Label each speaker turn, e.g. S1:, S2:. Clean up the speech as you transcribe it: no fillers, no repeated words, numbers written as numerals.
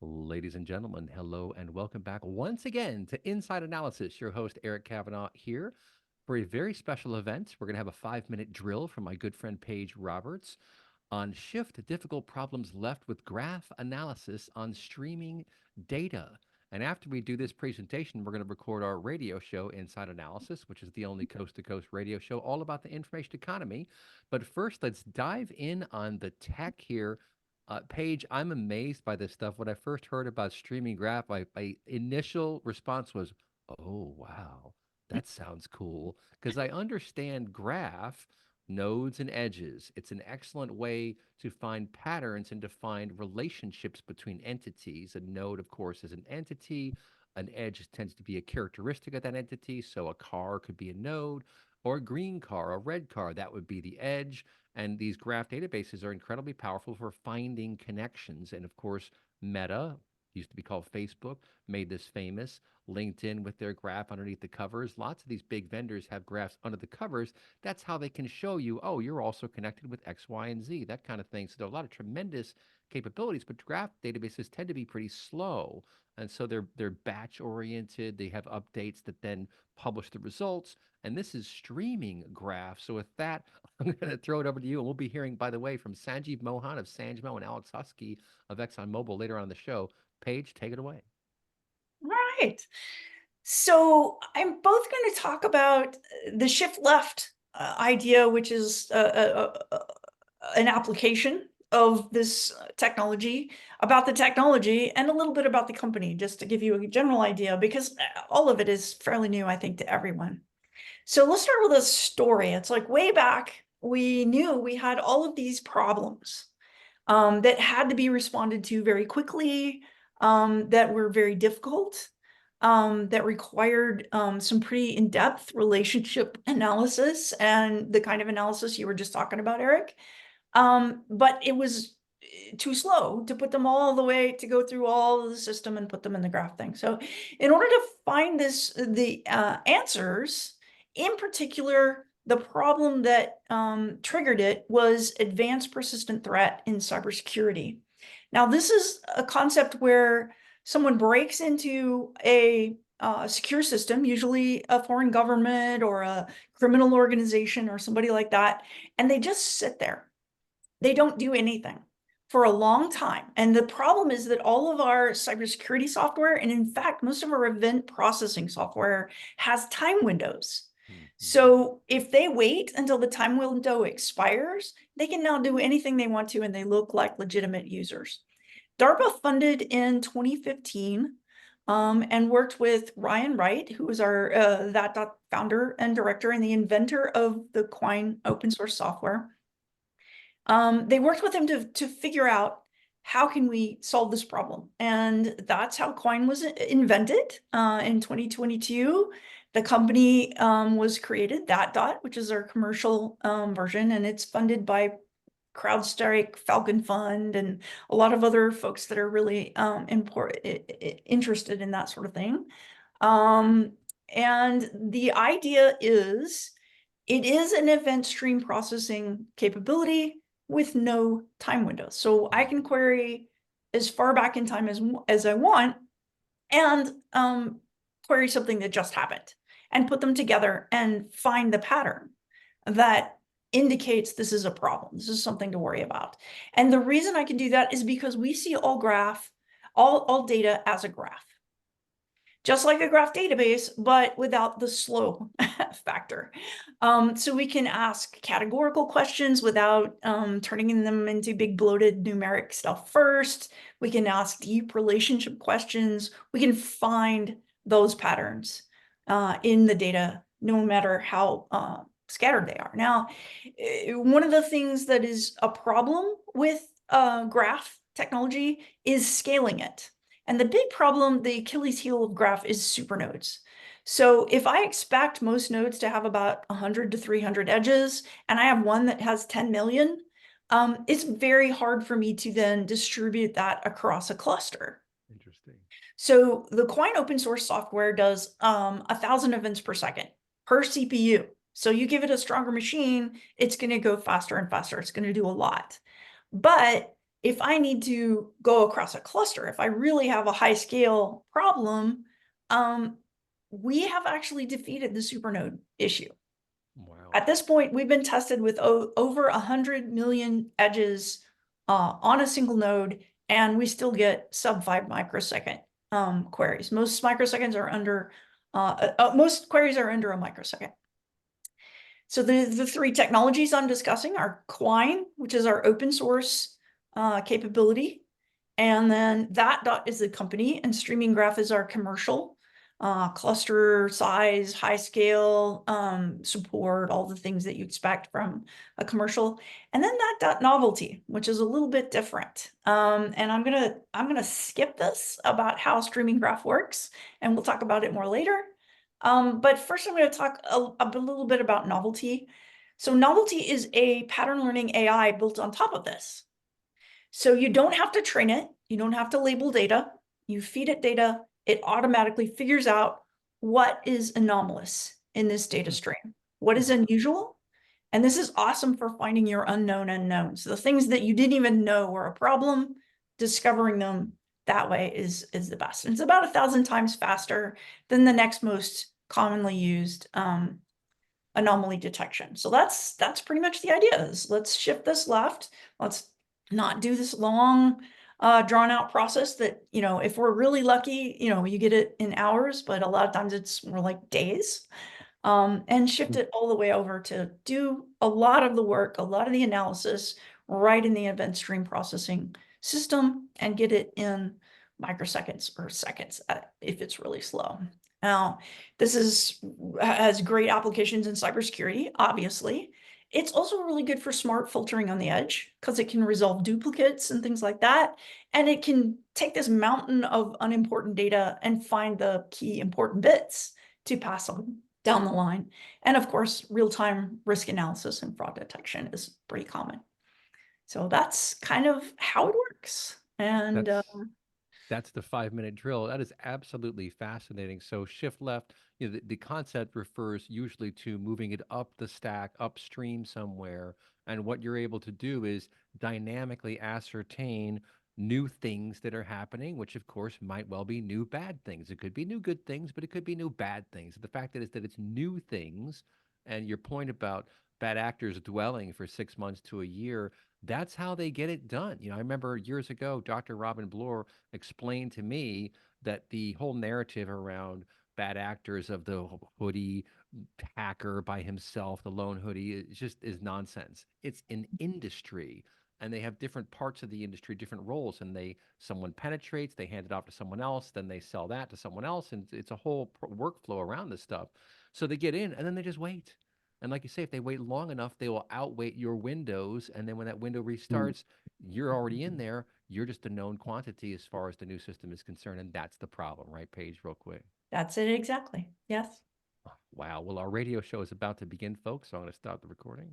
S1: Ladies and gentlemen, hello and welcome back once again to Inside Analysis. Your host, Eric Kavanaugh, here for a very special event. We're going to have a 5-minute drill from my good friend Paige Roberts on shift difficult problems left with graph analysis on streaming data. And after we do this presentation, we're going to record our radio show, Inside Analysis, which is the only coast to coast radio show all about the information economy. But first, let's dive in on the tech here. Paige, I'm amazed by this stuff. When I first heard about streaming graph, my initial response was, oh, wow, that sounds cool. Because I understand graph nodes and edges. It's an excellent way to find patterns and to find relationships between entities. A node, of course, is an entity. An edge tends to be a characteristic of that entity. So a car could be a node, or a green car, a red car, that would be the edge. And these graph databases are incredibly powerful for finding connections. And of course, Meta, used to be called Facebook, made this famous. LinkedIn with their graph underneath the covers. Lots of these big vendors have graphs under the covers. That's how they can show you, oh, you're also connected with X, Y, and Z, that kind of thing. So there are a lot of tremendous capabilities, but graph databases tend to be pretty slow. And so they're batch oriented. They have updates that then publish the results. And this is streaming graph. So with that, I'm going to throw it over to you. And we'll be hearing, by the way, from Sanjeev Mohan of Sanjmo and Alex Husky of ExxonMobil later on in the show. Paige, take it away.
S2: All right. So I'm both going to talk about the shift left idea, which is an application of this technology, about the technology, and a little bit about the company, just to give you a general idea, because all of it is fairly new, I think, to everyone. So let's start with a story. It's like way back, we knew we had all of these problems that had to be responded to very quickly, that were very difficult, that required some pretty in-depth relationship analysis and the kind of analysis you were just talking about, Eric. But it was too slow to put them all the way to go through all of the system and put them in the graph thing. So in order to find the answers, in particular, the problem that triggered it was advanced persistent threat in cybersecurity. Now, this is a concept where someone breaks into a secure system, usually a foreign government or a criminal organization or somebody like that, and they just sit there. They don't do anything for a long time. And the problem is that all of our cybersecurity software, and in fact, most of our event processing software, has time windows.
S1: Mhm.
S2: So if they wait until the time window expires, they can now do anything they want to, and they look like legitimate users. DARPA funded in 2015 and worked with Ryan Wright, who was our thatDot founder and director and the inventor of the Quine open source software. They worked with him to figure out how can we solve this problem. And that's how Quine was invented in 2022. The company was created, thatDot, which is our commercial version, and it's funded by CrowdStrike, Falcon Fund, and a lot of other folks that are really interested in that sort of thing. And the idea is it is an event stream processing capability with no time window. So I can query as far back in time as I want and query something that just happened and put them together and find the pattern that indicates this is a problem. This is something to worry about. And the reason I can do that is because we see all data as a graph. Just like a graph database, but without the slow factor. So we can ask categorical questions without turning them into big bloated numeric stuff first. We can ask deep relationship questions. We can find those patterns in the data, no matter how scattered they are. Now, one of the things that is a problem with graph technology is scaling it. And the big problem, the Achilles heel of graph, is supernodes. So if I expect most nodes to have about 100 to 300 edges, and I have one that has 10 million, it's very hard for me to then distribute that across a cluster.
S1: Interesting.
S2: So the Quine open source software does 1,000 events per second per CPU. So you give it a stronger machine, it's going to go faster and faster. It's going to do a lot. But if I need to go across a cluster, if I really have a high scale problem, we have actually defeated the supernode issue.
S1: Wow.
S2: At this point, we've been tested with over 100 million edges on a single node, and we still get sub 5 microsecond queries. Most microseconds are under, most queries are under a microsecond. So the three technologies I'm discussing are Quine, which is our open source capability. And then thatDot is the company, and Streaming Graph is our commercial cluster size, high scale, support, all the things that you expect from a commercial. And then thatDot novelty, which is a little bit different. And I'm gonna skip this about how Streaming Graph works, and we'll talk about it more later. But first I'm going to talk a little bit about novelty. So novelty is a pattern learning AI built on top of this. So you don't have to train it. You don't have to label data. You feed it data. It automatically figures out what is anomalous in this data stream, what is unusual. And this is awesome for finding your unknown unknowns. The things that you didn't even know were a problem, discovering them that way is the best. And it's about 1,000 times faster than the next most commonly used anomaly detection. So that's pretty much the idea. Let's shift this left. Let's not do this long drawn out process that, if we're really lucky, you get it in hours, but a lot of times it's more like days. And shift it all the way over to do a lot of the work, a lot of the analysis right in the event stream processing system, and get it in microseconds or seconds if it's really slow. Now, this has great applications in cybersecurity, obviously. It's also really good for smart filtering on the edge because it can resolve duplicates and things like that. And it can take this mountain of unimportant data and find the key important bits to pass on down the line. And of course, real-time risk analysis and fraud detection is pretty common. So that's kind of how it works. And
S1: That's the 5-minute drill. That is absolutely fascinating. So shift left, the concept refers usually to moving it up the stack, upstream somewhere. And what you're able to do is dynamically ascertain new things that are happening, which of course might well be new bad things. It could be new good things, but it could be new bad things. The fact that is that it's new things, and your point about bad actors dwelling for 6 months to a year, that's how they get it done. I remember years ago, Dr. Robin Bloor explained to me that the whole narrative around bad actors of the hoodie hacker by himself, the lone hoodie, is nonsense. It's an industry, and they have different parts of the industry, different roles, and someone penetrates, they hand it off to someone else, then they sell that to someone else, and it's a whole workflow around this stuff. So they get in, and then they just wait. And like you say, if they wait long enough, they will outwait your windows. And then when that window restarts, you're already in there. You're just a known quantity as far as the new system is concerned. And that's the problem, right, Paige, real quick?
S2: that's it exactly. Yes.
S1: Wow. Well, our radio show is about to begin, folks. So I'm going to stop the recording.